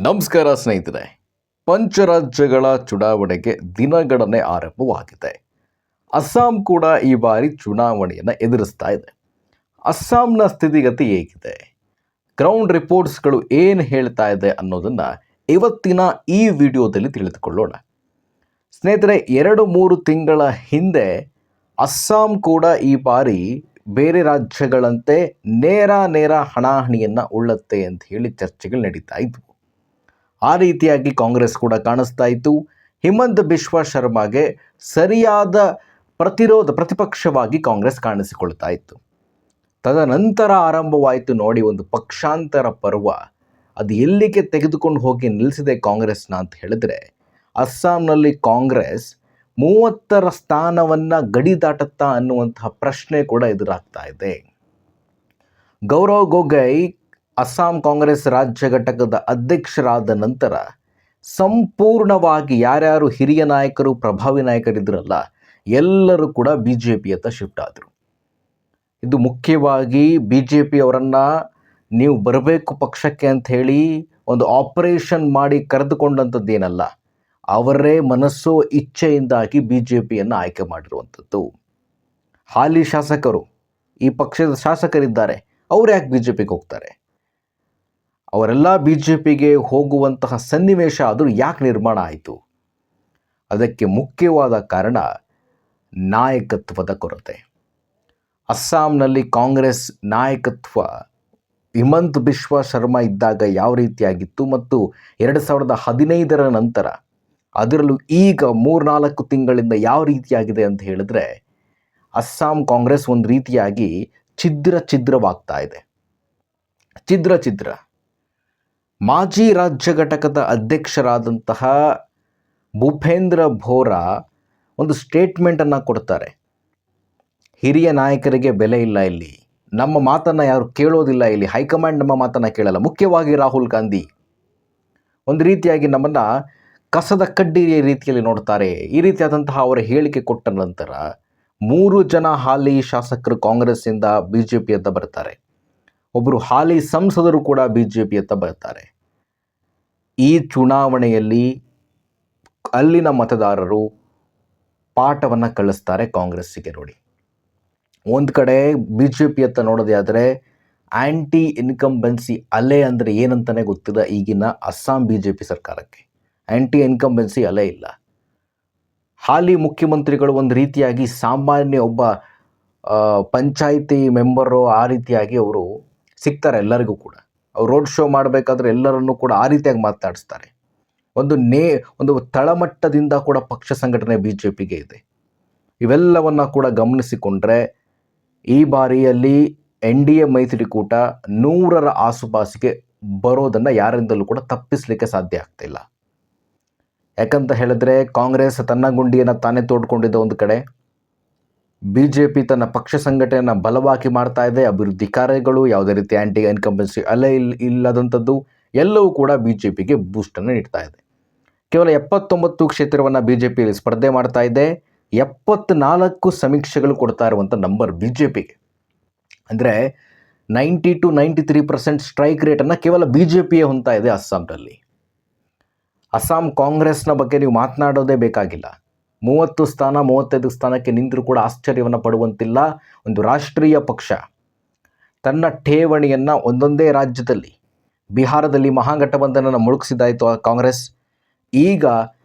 ನಮಸ್ಕಾರ ಸ್ನೇಹಿತರೆ. ಪಂಚರಾಜ್ಯಗಳ ಚುನಾವಣೆಗೆ ದಿನಗಣನೆ ಆರಂಭವಾಗಿದೆ. ಅಸ್ಸಾಂ ಕೂಡ ಈ ಬಾರಿ ಚುನಾವಣೆಯನ್ನು ಎದುರಿಸ್ತಾ ಇದೆ. ಅಸ್ಸಾಂನ ಸ್ಥಿತಿಗತಿ ಹೇಗಿದೆ, ಗ್ರೌಂಡ್ ರಿಪೋರ್ಟ್ಸ್ಗಳು ಏನು ಹೇಳ್ತಾ ಇದೆ ಅನ್ನೋದನ್ನು ಇವತ್ತಿನ ಈ ವಿಡಿಯೋದಲ್ಲಿ ತಿಳಿದುಕೊಳ್ಳೋಣ. ಸ್ನೇಹಿತರೆ, 2-3 ತಿಂಗಳ ಹಿಂದೆ ಅಸ್ಸಾಂ ಕೂಡ ಈ ಬಾರಿ ಬೇರೆ ರಾಜ್ಯಗಳಂತೆ ನೇರ ಹಣಾಹಣಿಯನ್ನು ಉಳ್ಳತ್ತೆ ಅಂತ ಹೇಳಿ ಚರ್ಚೆಗಳು ನಡೀತಾ ಇದ್ವು. ಆ ರೀತಿಯಾಗಿ ಕಾಂಗ್ರೆಸ್ ಕೂಡ ಕಾಣಿಸ್ತಾ ಇತ್ತು. ಹಿಮಂತ ಬಿಶ್ವ ಶರ್ಮಾಗೆ ಸರಿಯಾದ ಪ್ರತಿಪಕ್ಷವಾಗಿ ಕಾಂಗ್ರೆಸ್ ಕಾಣಿಸಿಕೊಳ್ತಾ ಇತ್ತು. ತದನಂತರ ಆರಂಭವಾಯಿತು ನೋಡಿ ಒಂದು ಪಕ್ಷಾಂತರ ಪರ್ವ. ಅದು ಎಲ್ಲಿಗೆ ತೆಗೆದುಕೊಂಡು ಹೋಗಿ ನಿಲ್ಲಿಸಿದೆ ಕಾಂಗ್ರೆಸ್ನ ಅಂತ ಹೇಳಿದ್ರೆ, ಅಸ್ಸಾಂನಲ್ಲಿ ಕಾಂಗ್ರೆಸ್ 30ರ ಸ್ಥಾನವನ್ನು ಗಡಿ ದಾಟುತ್ತಾ ಅನ್ನುವಂತಹ ಪ್ರಶ್ನೆ ಕೂಡ ಎದುರಾಗ್ತಾ ಇದೆ. ಗೌರವ್ ಗೊಗೊಯ್ ಅಸ್ಸಾಂ ಕಾಂಗ್ರೆಸ್ ರಾಜ್ಯ ಘಟಕದ ಅಧ್ಯಕ್ಷರಾದ ನಂತರ ಸಂಪೂರ್ಣವಾಗಿ ಯಾರ್ಯಾರು ಹಿರಿಯ ನಾಯಕರು, ಪ್ರಭಾವಿ ನಾಯಕರಿದ್ರಲ್ಲ, ಎಲ್ಲರೂ ಕೂಡ BJPಯತ್ತ ಶಿಫ್ಟ್ ಆದರು. ಇದು ಮುಖ್ಯವಾಗಿ BJP ಅವರನ್ನು ನೀವು ಬರಬೇಕು ಪಕ್ಷಕ್ಕೆ ಅಂತ ಹೇಳಿ ಒಂದು ಆಪರೇಷನ್ ಮಾಡಿ ಕರೆದುಕೊಂಡಂಥದ್ದೇನಲ್ಲ, ಅವರೇ ಮನಸ್ಸು ಇಚ್ಛೆಯಿಂದಾಗಿ BJPಯನ್ನು ಆಯ್ಕೆ ಮಾಡಿರುವಂಥದ್ದು. ಹಾಲಿ ಶಾಸಕರು, ಈ ಪಕ್ಷದ ಶಾಸಕರಿದ್ದಾರೆ, ಅವ್ರು ಯಾಕೆ BJPಗೆ ಹೋಗ್ತಾರೆ? ಅವರೆಲ್ಲ BJPಗೆ ಹೋಗುವಂತಹ ಸನ್ನಿವೇಶ ಆದರೂ ಯಾಕೆ ನಿರ್ಮಾಣ ಆಯಿತು? ಅದಕ್ಕೆ ಮುಖ್ಯವಾದ ಕಾರಣ ನಾಯಕತ್ವದ ಕೊರತೆ. ಅಸ್ಸಾಂನಲ್ಲಿ ಕಾಂಗ್ರೆಸ್ ನಾಯಕತ್ವ ಹಿಮಂತ್ ಬಿಶ್ವ ಶರ್ಮಾ ಇದ್ದಾಗ ಯಾವ ರೀತಿಯಾಗಿತ್ತು ಮತ್ತು 2015ರ ನಂತರ, ಅದರಲ್ಲೂ ಈಗ 3-4 ತಿಂಗಳಿಂದ ಯಾವ ರೀತಿಯಾಗಿದೆ ಅಂತ ಹೇಳಿದ್ರೆ, ಅಸ್ಸಾಂ ಕಾಂಗ್ರೆಸ್ ಒಂದು ರೀತಿಯಾಗಿ ಛಿದ್ರವಾಗ್ತಾ ಇದೆ. ಛಿದ್ರ ಮಾಜಿ ರಾಜ್ಯ ಘಟಕದ ಅಧ್ಯಕ್ಷರಾದಂತಹ ಭೂಪೇಂದ್ರ ಬೋರಾ ಒಂದು ಸ್ಟೇಟ್ಮೆಂಟನ್ನು ಕೊಡ್ತಾರೆ. ಹಿರಿಯ ನಾಯಕರಿಗೆ ಬೆಲೆ ಇಲ್ಲ ಇಲ್ಲಿ, ನಮ್ಮ ಮಾತನ್ನು ಯಾರು ಕೇಳೋದಿಲ್ಲ ಇಲ್ಲಿ, ಹೈಕಮಾಂಡ್ ನಮ್ಮ ಮಾತನ್ನು ಕೇಳಲ್ಲ. ಮುಖ್ಯವಾಗಿ ರಾಹುಲ್ ಗಾಂಧಿ ಒಂದು ರೀತಿಯಾಗಿ ನಮ್ಮನ್ನು ಕಸದ ಕಡ್ಡಿ ರೀತಿಯಲ್ಲಿ ನೋಡ್ತಾರೆ. ಈ ರೀತಿಯಾದಂತಹ ಅವರ ಹೇಳಿಕೆ ಕೊಟ್ಟ ನಂತರ 3 ಜನ ಹಾಲಿ ಶಾಸಕರು ಕಾಂಗ್ರೆಸ್ಸಿಂದ BJPಯತ್ತ ಬರ್ತಾರೆ. ಒಬ್ಬರು ಹಾಲಿ ಸಂಸದರು ಕೂಡ BJPಯತ್ತ ಬರ್ತಾರೆ. ಈ ಚುನಾವಣೆಯಲ್ಲಿ ಅಲ್ಲಿನ ಮತದಾರರು ಪಾಠವನ್ನು ಕಳಿಸ್ತಾರೆ ಕಾಂಗ್ರೆಸ್ಸಿಗೆ. ನೋಡಿ, ಒಂದು ಕಡೆ BJPಯತ್ತ ನೋಡೋದೇ ಆದರೆ ಆ್ಯಂಟಿ ಇನ್ಕಂಬೆನ್ಸಿ ಅಲೆ ಅಂದರೆ ಏನಂತಲೇ ಗೊತ್ತಿಲ್ಲ ಈಗಿನ ಅಸ್ಸಾಂ BJP ಸರ್ಕಾರಕ್ಕೆ. ಆ್ಯಂಟಿ ಇನ್ಕಂಬೆನ್ಸಿ ಅಲೆ ಇಲ್ಲ. ಹಾಲಿ ಮುಖ್ಯಮಂತ್ರಿಗಳು ಒಂದು ರೀತಿಯಾಗಿ ಸಾಮಾನ್ಯ ಒಬ್ಬ ಪಂಚಾಯಿತಿ ಮೆಂಬರು ಆ ರೀತಿಯಾಗಿ ಅವರು ಸಿಗ್ತಾರೆ ಎಲ್ಲರಿಗೂ ಕೂಡ. ಅವ್ರು ರೋಡ್ ಶೋ ಮಾಡಬೇಕಾದ್ರೆ ಎಲ್ಲರನ್ನೂ ಕೂಡ ಆ ರೀತಿಯಾಗಿ ಮಾತನಾಡಿಸ್ತಾರೆ. ಒಂದು ತಳಮಟ್ಟದಿಂದ ಕೂಡ ಪಕ್ಷ ಸಂಘಟನೆ BJPಗೆ ಇದೆ. ಇವೆಲ್ಲವನ್ನು ಕೂಡ ಗಮನಿಸಿಕೊಂಡ್ರೆ ಈ ಬಾರಿಯಲ್ಲಿ NDA ಮೈತ್ರಿಕೂಟ 100ರ ಆಸುಪಾಸಿಗೆ ಬರೋದನ್ನು ಯಾರಿಂದಲೂ ಕೂಡ ತಪ್ಪಿಸಲಿಕ್ಕೆ ಸಾಧ್ಯ ಆಗ್ತಿಲ್ಲ. ಯಾಕಂತ ಹೇಳಿದ್ರೆ, ಕಾಂಗ್ರೆಸ್ ತನ್ನ ಗುಂಡಿಯನ್ನು ತಾನೇ ತೋಡ್ಕೊಂಡಿದ್ದ ಒಂದು ಕಡೆ, BJP ತನ್ನ ಪಕ್ಷ ಸಂಘಟನೆಯನ್ನು ಬಲವಾಗಿ ಮಾಡ್ತಾ ಇದೆ. ಅಭಿವೃದ್ಧಿ ಕಾರ್ಯಗಳು, ಯಾವುದೇ ರೀತಿ ಆ್ಯಂಟಿ ಇನ್ಕಂಬೆನ್ಸಿ ಅಲೆ ಇಲ್ಲದಂಥದ್ದು ಎಲ್ಲವೂ ಕೂಡ BJPಗೆ ಬೂಸ್ಟನ್ನು ನೀಡ್ತಾ ಇದೆ. ಕೇವಲ 79 ಕ್ಷೇತ್ರವನ್ನು BJPಯಲ್ಲಿ ಸ್ಪರ್ಧೆ ಮಾಡ್ತಾ ಇದೆ. 74 ಸಮೀಕ್ಷೆಗಳು ಕೊಡ್ತಾ ಇರುವಂಥ ನಂಬರ್ BJPಗೆ. ಅಂದರೆ 90-93% ಸ್ಟ್ರೈಕ್ ರೇಟನ್ನು ಕೇವಲ BJPಯೇ ಹೊಂದ್ತಾ ಇದೆ ಅಸ್ಸಾಂನಲ್ಲಿ. ಅಸ್ಸಾಂ ಕಾಂಗ್ರೆಸ್ನ ಬಗ್ಗೆ ನೀವು ಮಾತನಾಡೋದೇ ಬೇಕಾಗಿಲ್ಲ. 30 ಸ್ಥಾನ 35 ಸ್ಥಾನಕ್ಕೆ ನಿಂತರೂ ಕೂಡ ಆಶ್ಚರ್ಯವನ್ನು ಪಡುವಂತಿಲ್ಲ. ಒಂದು ರಾಷ್ಟ್ರೀಯ ಪಕ್ಷ ತನ್ನ ಠೇವಣಿಯನ್ನು ಒಂದೊಂದೇ ರಾಜ್ಯದಲ್ಲಿ, ಬಿಹಾರದಲ್ಲಿ ಮಹಾಗಠಬಂಧನನ್ನು ಮುಳುಗಿಸಿದಾಯಿತು ಕಾಂಗ್ರೆಸ್. ಈಗ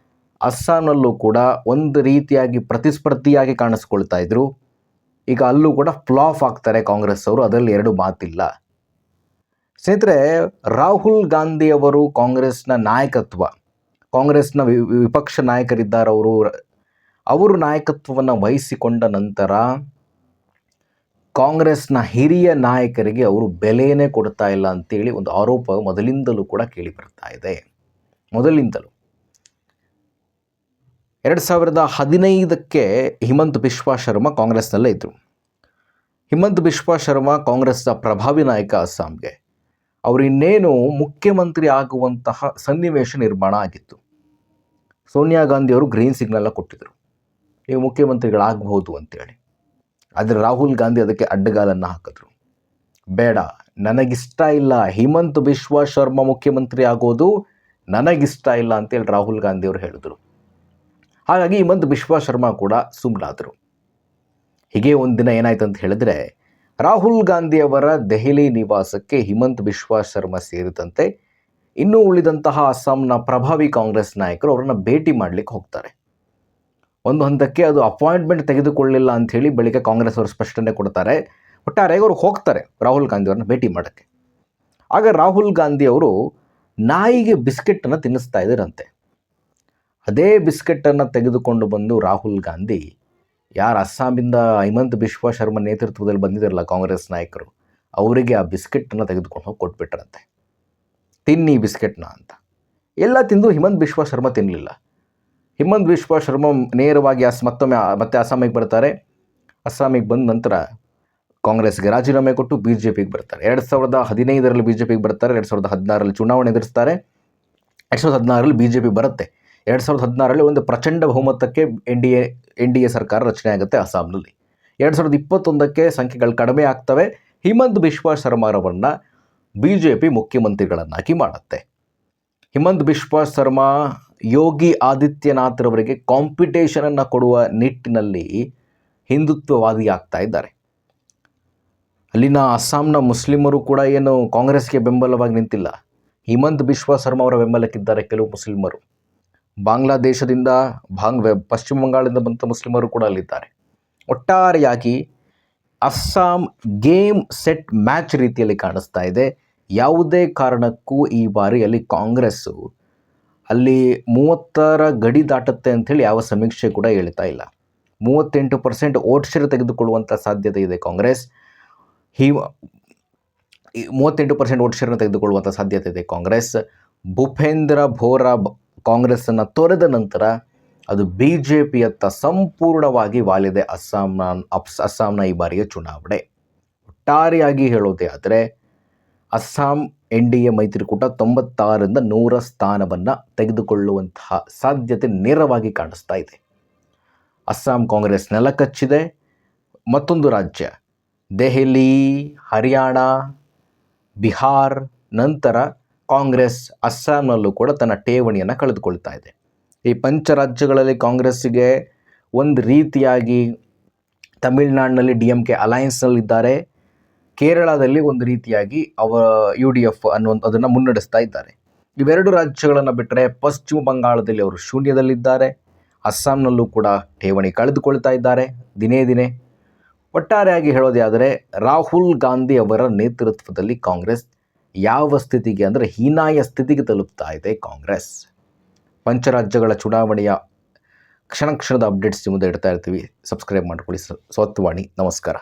ಅಸ್ಸಾಂನಲ್ಲೂ ಕೂಡ ಒಂದು ರೀತಿಯಾಗಿ ಪ್ರತಿಸ್ಪರ್ಧಿಯಾಗಿ ಕಾಣಿಸ್ಕೊಳ್ತಾ ಇದ್ರು. ಈಗ ಅಲ್ಲೂ ಕೂಡ ಫ್ಲಾಪ್ ಆಗ್ತಾರೆ ಕಾಂಗ್ರೆಸ್ ಅವರು, ಅದರಲ್ಲಿ 2 ಮಾತಿಲ್ಲ. ಸ್ನೇಹಿತರೆ, ರಾಹುಲ್ ಗಾಂಧಿಯವರು ಕಾಂಗ್ರೆಸ್ನ ನಾಯಕತ್ವ, ಕಾಂಗ್ರೆಸ್ನ ವಿಪಕ್ಷ ನಾಯಕರಿದ್ದಾರೆ, ಅವರು ನಾಯಕತ್ವವನ್ನು ವಹಿಸಿಕೊಂಡ ನಂತರ ಕಾಂಗ್ರೆಸ್ನ ಹಿರಿಯ ನಾಯಕರಿಗೆ ಅವರು ಬೆಲೆಯೇ ಕೊಡ್ತಾ ಇಲ್ಲ ಅಂತೇಳಿ ಒಂದು ಆರೋಪ ಮೊದಲಿಂದಲೂ ಕೂಡ ಕೇಳಿ ಬರ್ತಾ ಇದೆ. ಮೊದಲಿಂದಲೂ 2015ಕ್ಕೆ ಹಿಮಂತ್ ಬಿಶ್ವ ಶರ್ಮಾ ಕಾಂಗ್ರೆಸ್ನಲ್ಲೇ ಇದ್ದರು. ಹಿಮಂತ್ ಬಿಶ್ವ ಶರ್ಮಾ ಕಾಂಗ್ರೆಸ್ನ ಪ್ರಭಾವಿ ನಾಯಕ ಅಸ್ಸಾಂಗೆ. ಅವರು ಇನ್ನೇನು ಮುಖ್ಯಮಂತ್ರಿ ಆಗುವಂತಹ ಸನ್ನಿವೇಶ ನಿರ್ಮಾಣ ಆಗಿತ್ತು. ಸೋನಿಯಾ ಗಾಂಧಿ ಅವರು ಗ್ರೀನ್ ಸಿಗ್ನಲ್ ಕೊಟ್ಟಿದ್ದರು, ನೀವು ಮುಖ್ಯಮಂತ್ರಿಗಳಾಗಬಹುದು ಅಂತೇಳಿ. ಆದರೆ ರಾಹುಲ್ ಗಾಂಧಿ ಅದಕ್ಕೆ ಅಡ್ಡಗಾಲನ್ನು ಹಾಕಿದ್ರು. ಬೇಡ, ನನಗಿಷ್ಟ ಇಲ್ಲ ಹಿಮಂತ್ ಬಿಶ್ವ ಶರ್ಮಾ ಮುಖ್ಯಮಂತ್ರಿ ಆಗೋದು, ನನಗಿಷ್ಟ ಇಲ್ಲ ಅಂತೇಳಿ ರಾಹುಲ್ ಗಾಂಧಿ ಅವರು ಹೇಳಿದರು. ಹಾಗಾಗಿ ಹಿಮಂತ್ ಬಿಶ್ವಾ ಶರ್ಮಾ ಕೂಡ ಸುಮ್ಮನಾದರು. ಹೀಗೆ ಒಂದು ದಿನ ಏನಾಯ್ತು ಅಂತ ಹೇಳಿದ್ರೆ, ರಾಹುಲ್ ಗಾಂಧಿಯವರ ದೆಹಲಿ ನಿವಾಸಕ್ಕೆ ಹಿಮಂತ್ ಬಿಶ್ವಾ ಶರ್ಮಾ ಸೇರಿದಂತೆ ಇನ್ನೂ ಉಳಿದಂತಹ ಅಸ್ಸಾಂನ ಪ್ರಭಾವಿ ಕಾಂಗ್ರೆಸ್ ನಾಯಕರು ಅವರನ್ನು ಭೇಟಿ ಮಾಡಲಿಕ್ಕೆ ಹೋಗ್ತಾರೆ. ಒಂದು ಹಂತಕ್ಕೆ ಅದು ಅಪಾಯಿಂಟ್ಮೆಂಟ್ ತೆಗೆದುಕೊಳ್ಳಿಲ್ಲ ಅಂಥೇಳಿ ಬಳಿಕ ಕಾಂಗ್ರೆಸ್ ಅವರು ಸ್ಪಷ್ಟನೆ ಕೊಡ್ತಾರೆ. ಒಟ್ಟಾರೆಯಾಗಿ ಅವರು ಹೋಗ್ತಾರೆ ರಾಹುಲ್ ಗಾಂಧಿ ಅವರನ್ನು ಭೇಟಿ ಮಾಡೋಕ್ಕೆ. ಆಗ ರಾಹುಲ್ ಗಾಂಧಿ ಅವರು ನಾಯಿಗೆ ಬಿಸ್ಕೆಟನ್ನು ತಿನ್ನಿಸ್ತಾ ಇದ್ದರಂತೆ. ಅದೇ ಬಿಸ್ಕೆಟನ್ನು ತೆಗೆದುಕೊಂಡು ಬಂದು ರಾಹುಲ್ ಗಾಂಧಿ ಯಾರು ಅಸ್ಸಾಮಿಂದ ಹಿಮಂತ್ ಬಿಶ್ವಾ ಶರ್ಮಾ ನೇತೃತ್ವದಲ್ಲಿ ಬಂದಿದ್ದಾರಲ್ಲ ಕಾಂಗ್ರೆಸ್ ನಾಯಕರು, ಅವರಿಗೆ ಆ ಬಿಸ್ಕೆಟನ್ನು ತೆಗೆದುಕೊಂಡು ಹೋಗಿ ಕೊಟ್ಬಿಟ್ರಂತೆ. ತಿನ್ನಿ ಬಿಸ್ಕೆಟ್ನ ಅಂತ. ಎಲ್ಲ ತಿಂದು ಹಿಮಂತ್ ಬಿಶ್ವಾ ಶರ್ಮಾ ತಿನ್ನಲಿಲ್ಲ. ಹಿಮಂತ್ ಬಿಶ್ವಾ ಶರ್ಮಾ ನೇರವಾಗಿ ಮತ್ತೆ ಅಸ್ಸಾಮಿಗೆ ಬರ್ತಾರೆ. ಅಸ್ಸಾಮಿಗೆ ಬಂದ ನಂತರ ಕಾಂಗ್ರೆಸ್ಗೆ ರಾಜೀನಾಮೆ ಕೊಟ್ಟು BJPಗೆ ಬರ್ತಾರೆ. 2015ರಲ್ಲಿ BJPಗೆ ಬರ್ತಾರೆ. 2016ರಲ್ಲಿ ಚುನಾವಣೆ ಎದುರಿಸ್ತಾರೆ. 2016ರಲ್ಲಿ BJP ಬರುತ್ತೆ. 2016ರಲ್ಲಿ ಒಂದು ಪ್ರಚಂಡ ಬಹುಮತಕ್ಕೆ NDA ಸರ್ಕಾರ ರಚನೆ ಆಗುತ್ತೆ ಅಸ್ಸಾಂನಲ್ಲಿ. 2021ಕ್ಕೆ ಸಂಖ್ಯೆಗಳು ಕಡಿಮೆ ಆಗ್ತವೆ. ಹಿಮಂತ್ ಬಿಶ್ವಾ ಶರ್ಮಾರವನ್ನು BJP ಮುಖ್ಯಮಂತ್ರಿಗಳನ್ನಾಗಿ ಮಾಡುತ್ತೆ. ಹಿಮಂತ್ ಬಿಶ್ವಾ ಶರ್ಮಾ ಯೋಗಿ ಆದಿತ್ಯನಾಥ್ರವರಿಗೆ ಕಾಂಪಿಟೇಷನನ್ನು ಕೊಡುವ ನಿಟ್ಟಿನಲ್ಲಿ ಹಿಂದುತ್ವವಾದಿ ಆಗ್ತಾ ಇದ್ದಾರೆ. ಅಲ್ಲಿನ ಅಸ್ಸಾಂನ ಮುಸ್ಲಿಮರು ಕೂಡ ಏನು ಕಾಂಗ್ರೆಸ್ಗೆ ಬೆಂಬಲವಾಗಿ ನಿಂತಿಲ್ಲ. ಹಿಮಂತ್ ಬಿಶ್ವಾ ಶರ್ಮಾ ಅವರ ಬೆಂಬಲಕ್ಕಿದ್ದಾರೆ ಕೆಲವು ಮುಸ್ಲಿಮರು. ಬಾಂಗ್ಲಾದೇಶದಿಂದ ಪಶ್ಚಿಮ ಬಂಗಾಳದಿಂದ ಬಂದ ಮುಸ್ಲಿಮರು ಕೂಡ ಅಲ್ಲಿದ್ದಾರೆ. ಒಟ್ಟಾರೆಯಾಗಿ ಅಸ್ಸಾಂ ಗೇಮ್ ಸೆಟ್ ಮ್ಯಾಚ್ ರೀತಿಯಲ್ಲಿ ಕಾಣಿಸ್ತಾ ಇದೆ. ಯಾವುದೇ ಕಾರಣಕ್ಕೂ ಈ ಬಾರಿ ಅಲ್ಲಿ ಕಾಂಗ್ರೆಸ್ಸು ಅಲ್ಲಿ 30ರ ಗಡಿ ದಾಟುತ್ತೆ ಅಂಥೇಳಿ ಯಾವ ಸಮೀಕ್ಷೆ ಕೂಡ ಹೇಳ್ತಾ ಇಲ್ಲ. 38% ವೋಟ್ ಶೇರ್ ತೆಗೆದುಕೊಳ್ಳುವಂಥ ಸಾಧ್ಯತೆ ಇದೆ ಕಾಂಗ್ರೆಸ್. 38% ವೋಟ್ ಶೇರ್ನ ತೆಗೆದುಕೊಳ್ಳುವಂಥ ಸಾಧ್ಯತೆ ಇದೆ ಕಾಂಗ್ರೆಸ್. ಭೂಪೇಂದ್ರ ಬೋರಾ ಕಾಂಗ್ರೆಸ್ಸನ್ನು ತೊರೆದ ನಂತರ ಅದು BJPಯತ್ತ ಸಂಪೂರ್ಣವಾಗಿ ವಾಲಿದೆ ಅಸ್ಸಾಂನ ಈ ಬಾರಿಯ ಚುನಾವಣೆ. ಒಟ್ಟಾರೆಯಾಗಿ ಹೇಳೋದೇ ಆದರೆ ಅಸ್ಸಾಂ NDA ಮೈತ್ರಿಕೂಟ 96ರಿಂದ 100 ಸ್ಥಾನವನ್ನು ತೆಗೆದುಕೊಳ್ಳುವಂತಹ ಸಾಧ್ಯತೆ ನೇರವಾಗಿ ಕಾಣಿಸ್ತಾ ಇದೆ. ಅಸ್ಸಾಂ ಕಾಂಗ್ರೆಸ್ ನೆಲಕಚ್ಚಿದೆ. ಮತ್ತೊಂದು ರಾಜ್ಯ ದೆಹಲಿ, ಹರಿಯಾಣ, ಬಿಹಾರ್ ನಂತರ ಕಾಂಗ್ರೆಸ್ ಅಸ್ಸಾಂನಲ್ಲೂ ಕೂಡ ತನ್ನ ಠೇವಣಿಯನ್ನು ಕಳೆದುಕೊಳ್ತಾ ಇದೆ. ಈ ಪಂಚರಾಜ್ಯಗಳಲ್ಲಿ ಕಾಂಗ್ರೆಸ್ಸಿಗೆ ಒಂದು ರೀತಿಯಾಗಿ ತಮಿಳುನಾಡಿನಲ್ಲಿ DMK ಅಲಯನ್ಸ್ನಲ್ಲಿದ್ದಾರೆ. ಕೇರಳದಲ್ಲಿ ಒಂದು ರೀತಿಯಾಗಿ UDF ಅನ್ನುವಂಥದ್ದನ್ನು ಮುನ್ನಡೆಸ್ತಾ ಇದ್ದಾರೆ. ಇವೆರಡು ರಾಜ್ಯಗಳನ್ನು ಬಿಟ್ಟರೆ ಪಶ್ಚಿಮ ಬಂಗಾಳದಲ್ಲಿ ಅವರು ಶೂನ್ಯದಲ್ಲಿದ್ದಾರೆ. ಅಸ್ಸಾಂನಲ್ಲೂ ಕೂಡ ಠೇವಣಿ ಕಳೆದುಕೊಳ್ತಾ ಇದ್ದಾರೆ ದಿನೇ ದಿನೇ. ಒಟ್ಟಾರೆಯಾಗಿ ಹೇಳೋದೇ ಆದರೆ ರಾಹುಲ್ ಗಾಂಧಿ ಅವರ ನೇತೃತ್ವದಲ್ಲಿ ಕಾಂಗ್ರೆಸ್ ಯಾವ ಸ್ಥಿತಿಗೆ ಅಂದರೆ ಹೀನಾಯ ಸ್ಥಿತಿಗೆ ತಲುಪ್ತಾ ಇದೆ ಕಾಂಗ್ರೆಸ್. ಪಂಚರಾಜ್ಯಗಳ ಚುನಾವಣೆಯ ಕ್ಷಣದ ಅಪ್ಡೇಟ್ಸ್ ಮುಂದೆ ಇಡ್ತಾ ಇರ್ತೀವಿ. ಸಬ್ಸ್ಕ್ರೈಬ್ ಮಾಡ್ಕೊಳ್ಳಿ. ಸ್ವತ್ವಾಣಿ. ನಮಸ್ಕಾರ.